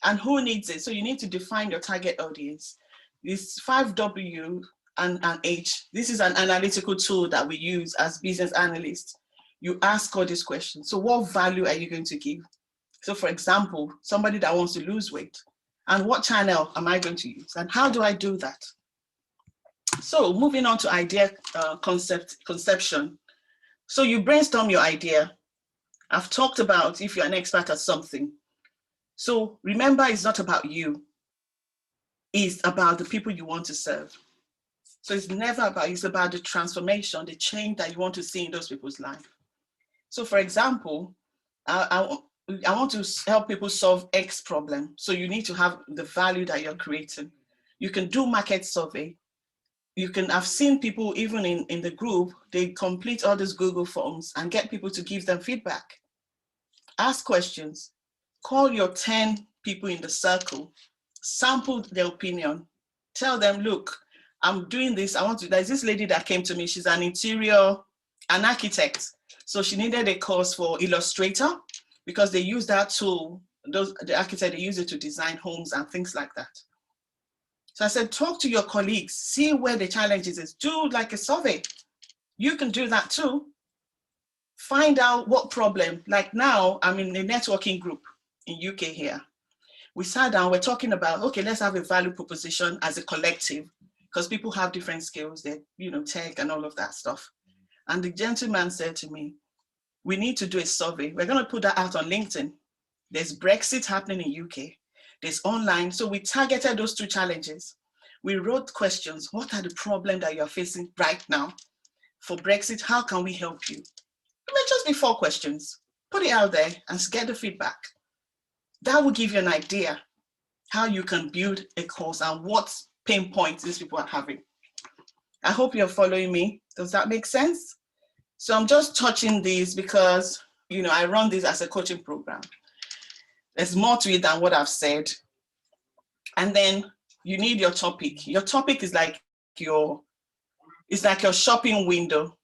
And who needs it? So you need to define your target audience. These 5W and age. This is an analytical tool that we use as business analysts. You ask all these questions. So what value are you going to give? So for example, somebody that wants to lose weight, and what channel am I going to use? And how do I do that? So moving on to idea conception. So you brainstorm your idea. I've talked about if you're an expert at something. So remember, it's not about you. It's about the people you want to serve. So it's never about, it's about the transformation, the change that you want to see in those people's life. So for example, I want to help people solve X problem. So you need to have the value that you're creating. You can do market survey. You can, I've seen people even in the group, they complete all these Google forms and get people to give them feedback. Ask questions, call your 10 people in the circle, sample their opinion, tell them, look, I'm doing this, there's this lady that came to me, she's an architect. So she needed a course for Illustrator because they use that tool, the architect, they use it to design homes and things like that. So I said, talk to your colleagues, see where the challenges is, do like a survey. You can do that too. Find out what problem, like now I'm in a networking group in UK here. We sat down, we're talking about, okay, let's have a value proposition as a collective because people have different skills, they, tech and all of that stuff. And the gentleman said to me, we need to do a survey. We're going to put that out on LinkedIn. There's Brexit happening in UK. There's online. So we targeted those two challenges. We wrote questions. What are the problems that you're facing right now? For Brexit, how can we help you? It may just be 4 questions. Put it out there and get the feedback. That will give you an idea how you can build a course and what pain points these people are having. I hope you're following me. Does that make sense? So I'm just touching these because, I run this as a coaching program. There's more to it than what I've said. And then you need your topic. Your topic is like your shopping window.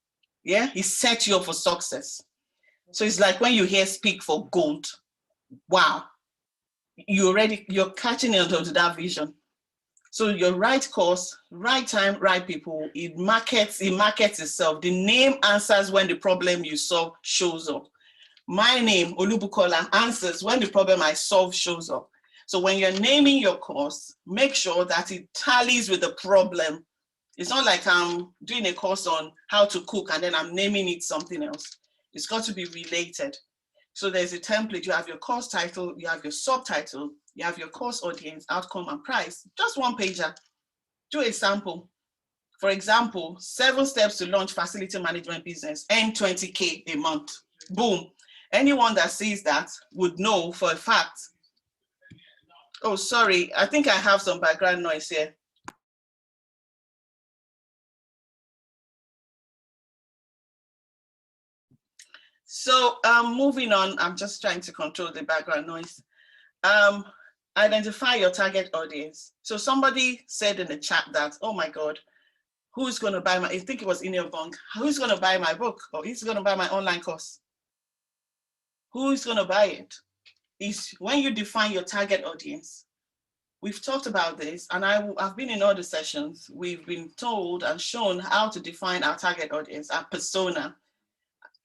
Yeah, it sets you up for success. So it's like when you hear speak for gold. Wow, you're catching into that vision. So your right course, right time, right people, it markets itself. The name answers when the problem you solve shows up. My name, Olubukola, answers when the problem I solve shows up. So when you're naming your course, make sure that it tallies with the problem. It's not like I'm doing a course on how to cook and then I'm naming it something else. It's got to be related. So there's a template, you have your course title, you have your subtitle, you have your course audience, outcome and price, just one pager. Do a sample. For example, 7 steps to launch facility management business, earn 20K a month, boom. Anyone that sees that would know for a fact. Oh, sorry, I think I have some background noise here. So moving on, I'm just trying to control the background noise. Identify your target audience. So somebody said in the chat that, oh my God, who's going to buy I think it was Ineo Bong, who's going to buy my book or who's going to buy my online course? Who's going to buy it? Is when you define your target audience. We've talked about this and I've been in all the sessions. We've been told and shown how to define our target audience, our persona.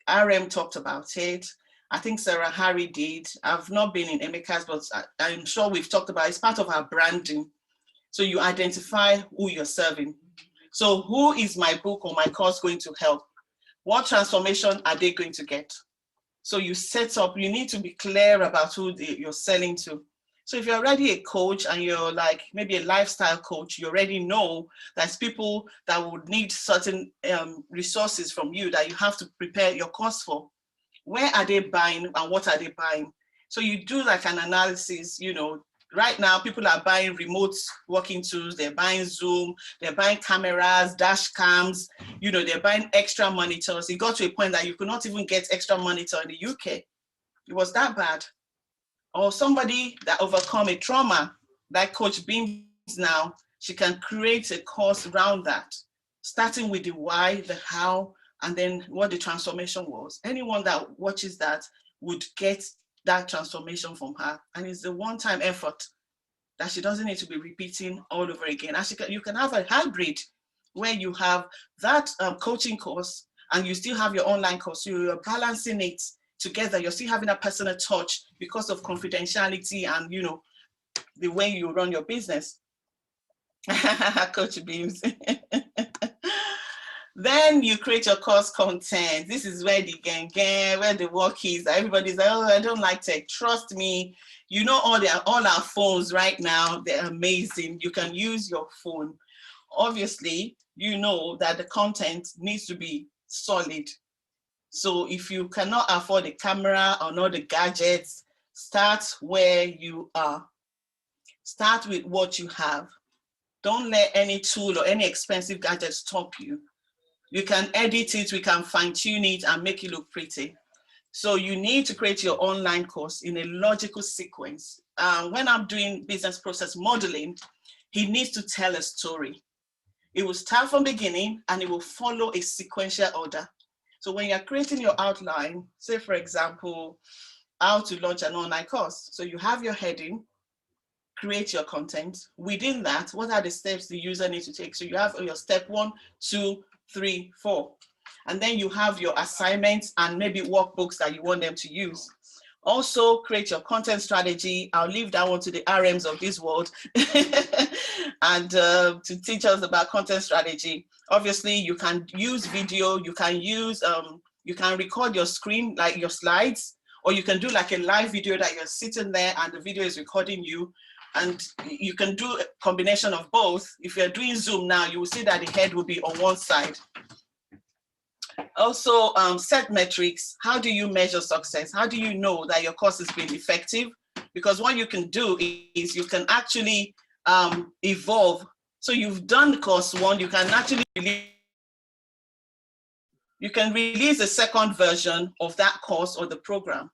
RM talked about it. I think Sarah Harry did. I've not been in Emeka's, but I'm sure we've talked about it. It's part of our branding. So you identify who you're serving. So who is my book or my course going to help? What transformation are they going to get? So you set up, you need to be clear about who you're selling to. So if you're already a coach and you're like maybe a lifestyle coach, you already know there's people that would need certain resources from you that you have to prepare your course for. Where are they buying and what are they buying? So you do like an analysis, right now people are buying remote working tools, they're buying Zoom, they're buying cameras, dash cams, they're buying extra monitors. It got to a point that you could not even get extra monitor in the UK. It was that bad. Or somebody that overcome a trauma, like Coach Beams now, she can create a course around that, starting with the why, the how, and then what the transformation was. Anyone that watches that would get that transformation from her. And it's a one-time effort that she doesn't need to be repeating all over again. And you can have a hybrid. where you have that coaching course and you still have your online course. So you're balancing it together. You're still having a personal touch because of confidentiality and, you know, the way you run your business. Coach Beams. Then you create your course content. This is where the gang, where the work is. Everybody's like, oh, I don't like tech. Trust me. You know, all our phones right now, they're amazing. You can use your phone. Obviously, you know that the content needs to be solid. So if you cannot afford a camera or not the gadgets, start where you are. Start with what you have. Don't let any tool or any expensive gadget stop you. You can edit it, we can fine tune it and make it look pretty. So you need to create your online course in a logical sequence. When I'm doing business process modeling, he needs to tell a story. It will start from beginning and it will follow a sequential order. So when you're creating your outline, say for example, how to launch an online course. So you have your heading, create your content. Within that, what are the steps the user needs to take? So you have your step 1, 2, 3, 4. And then you have your assignments and maybe workbooks that you want them to use. Also create your content strategy. I'll leave that one to the RMs of this world and to teach us about content strategy. Obviously, you can use video, you can use, you can record your screen, like your slides, or you can do like a live video that you're sitting there and the video is recording you. And you can do a combination of both. If you're doing Zoom now, you will see that the head will be on one side. Also, set metrics. How do you measure success? How do you know that your course has been effective? Because what you can do is you can actually evolve. So you've done course 1, you can actually release a second version of that course or the program.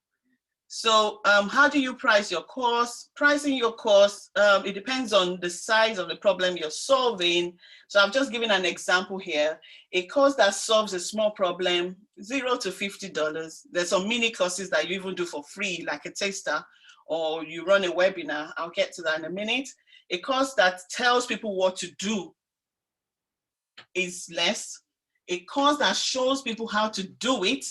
So how do you price your course? Pricing your course, it depends on the size of the problem you're solving. So I've just given an example here. A course that solves a small problem, $0 to $50. There's some mini courses that you even do for free, like a taster, or you run a webinar. I'll get to that in a minute. A course that tells people what to do is less. A course that shows people how to do it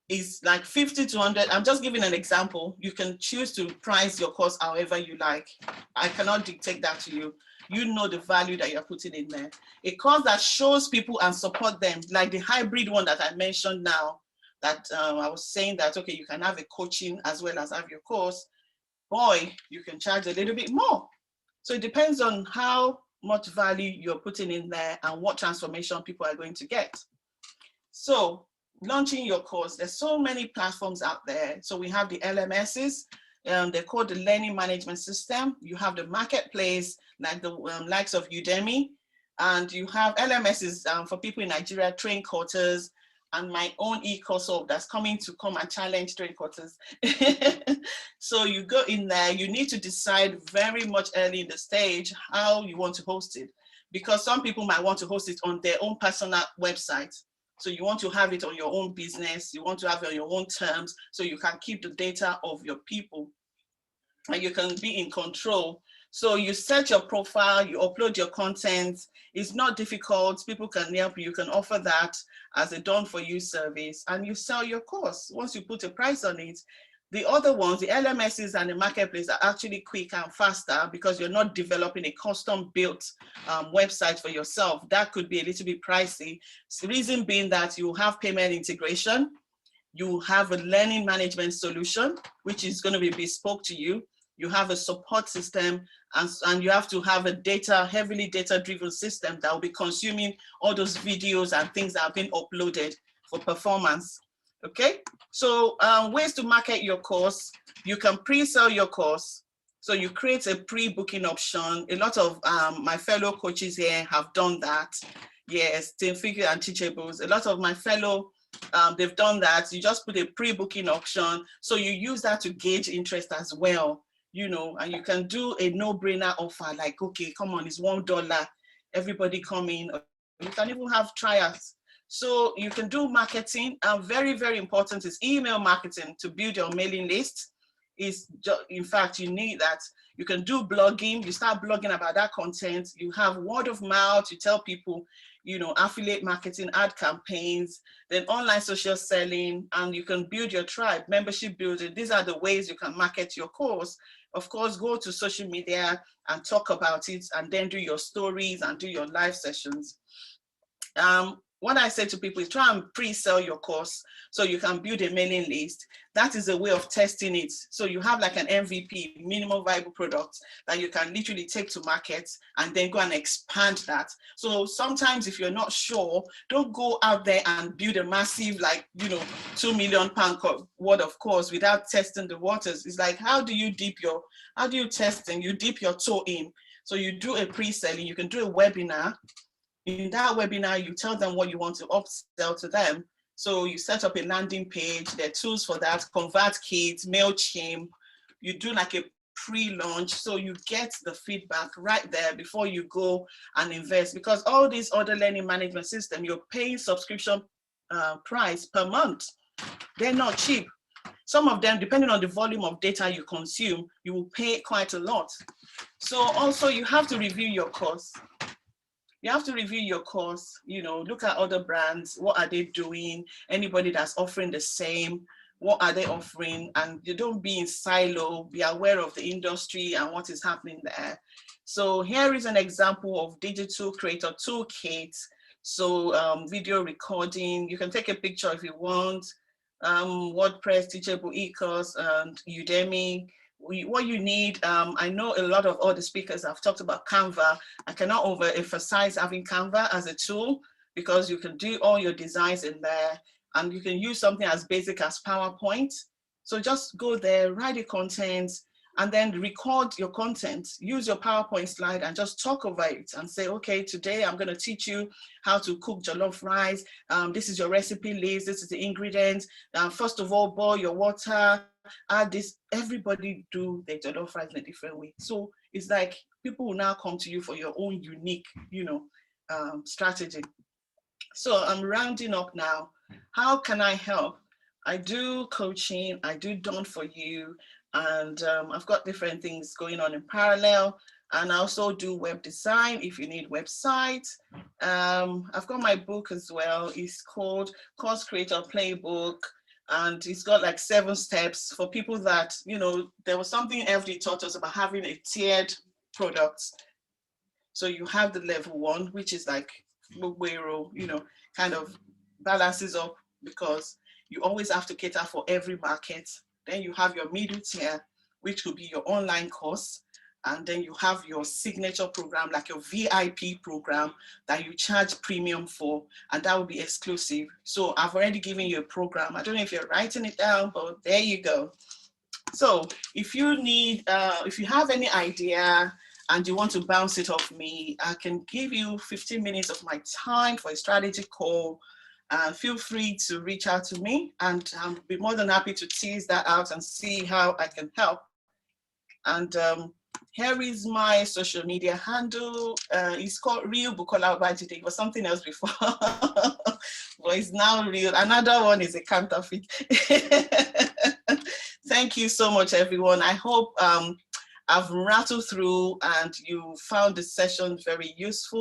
is like 50 to 100. I'm just giving an example. You can choose to price your course however you like. I cannot dictate that to you. You know the value that you're putting in there. A course that shows people and support them, like the hybrid one that I mentioned now, that I was saying that, okay, you can have a coaching as well as have your course. Boy, you can charge a little bit more. So it depends on how much value you're putting in there and what transformation people are going to get. So launching your course, there's so many platforms out there. So we have the LMSs, they're called the learning management system. You have the marketplace, like the likes of Udemy, and you have LMSs for people in Nigeria, Train Quarters, and my own e-course that's coming to come and challenge Train Quarters. So you go in there, you need to decide very much early in the stage how you want to host it, because some people might want to host it on their own personal website. So you want to have it on your own business, you want to have it on your own terms, so you can keep the data of your people and you can be in control. So you set your profile, you upload your content. It's not difficult, people can help you. You can offer that as a done for you service and you sell your course once you put a price on it. The other ones, the LMSs and the marketplace, are actually quicker and faster because you're not developing a custom built website for yourself. That could be a little bit pricey. The reason being that you have payment integration, you have a learning management solution, which is going to be bespoke to you. You have a support system, and you have to have a heavily data-driven system that will be consuming all those videos and things that have been uploaded for performance. Okay, so ways to market your course. You can pre-sell your course. So you create a pre-booking option. A lot of my fellow coaches here have done that. Yes, Team Figure and Teachables. A lot of my fellow, they've done that. You just put a pre-booking option. So you use that to gauge interest as well, you know, and you can do a no-brainer offer like, okay, come on, it's $1, everybody come in. You can even have trials. So you can do marketing. Very, very important is email marketing to build your mailing list. is just, in fact, you need that. You can do blogging, you start blogging about that content, you have word of mouth, you tell people, you know, affiliate marketing, ad campaigns, then online social selling, and you can build your tribe, membership building. These are the ways you can market your course. Of course, go to social media and talk about it, and then do your stories and do your live sessions. What I say to people is try and pre-sell your course so you can build a mailing list. That is a way of testing it. So you have like an MVP, minimum viable product, that you can literally take to market and then go and expand that. So sometimes if you're not sure, don't go out there and build a massive, like, you know, £2 million worth of course without testing the waters. It's like, how do you test and you dip your toe in? So you do a pre-selling, you can do a webinar. In that webinar, you tell them what you want to upsell to them. So you set up a landing page, there are tools for that, ConvertKit, MailChimp. You do like a pre-launch, so you get the feedback right there before you go and invest. Because all these other learning management systems, you're paying subscription price per month. They're not cheap. Some of them, depending on the volume of data you consume, you will pay quite a lot. So also you have to review your course. You have to review your course, you know, look at other brands, what are they doing, anybody that's offering the same, what are they offering, and you don't be in silo, be aware of the industry and what is happening there. So here is an example of Digital Creator Toolkit. So video recording, you can take a picture if you want, WordPress, Teachable eCourse, and Udemy. What you need, I know a lot of other speakers have talked about Canva. I cannot overemphasize having Canva as a tool, because you can do all your designs in there, and you can use something as basic as PowerPoint. So just go there, write the content, and then record your content. Use your PowerPoint slide and just talk over it and say, okay, today I'm going to teach you how to cook jollof rice. This is your recipe list. This is the ingredients. First of all, boil your water. Add this. Everybody do their jollof rice in a different way. So it's like people will now come to you for your own unique, you know, strategy. So I'm rounding up now. How can I help? I do coaching. I do Done For You. And I've got different things going on in parallel. And I also do web design if you need websites. I've got my book as well. It's called Course Creator Playbook. And it's got like 7 steps for people that, you know, there was something FD taught us about having a tiered product. So you have the level 1, which is like, you know, kind of balances up, because you always have to cater for every market. Then you have your middle tier, which could be your online course. And then you have your signature program, like your VIP program that you charge premium for, and that will be exclusive. So I've already given you a program. I don't know if you're writing it down, but there you go. So if you need, if you have any idea and you want to bounce it off me, I can give you 15 minutes of my time for a strategy call. Feel free to reach out to me, and I'll be more than happy to tease that out and see how I can help. And here is my social media handle. It's called Real Bukola Obajide. It was something else before, but it's now real. Another one is a counterfeit. Thank you so much, everyone. I hope I've rattled through and you found the session very useful.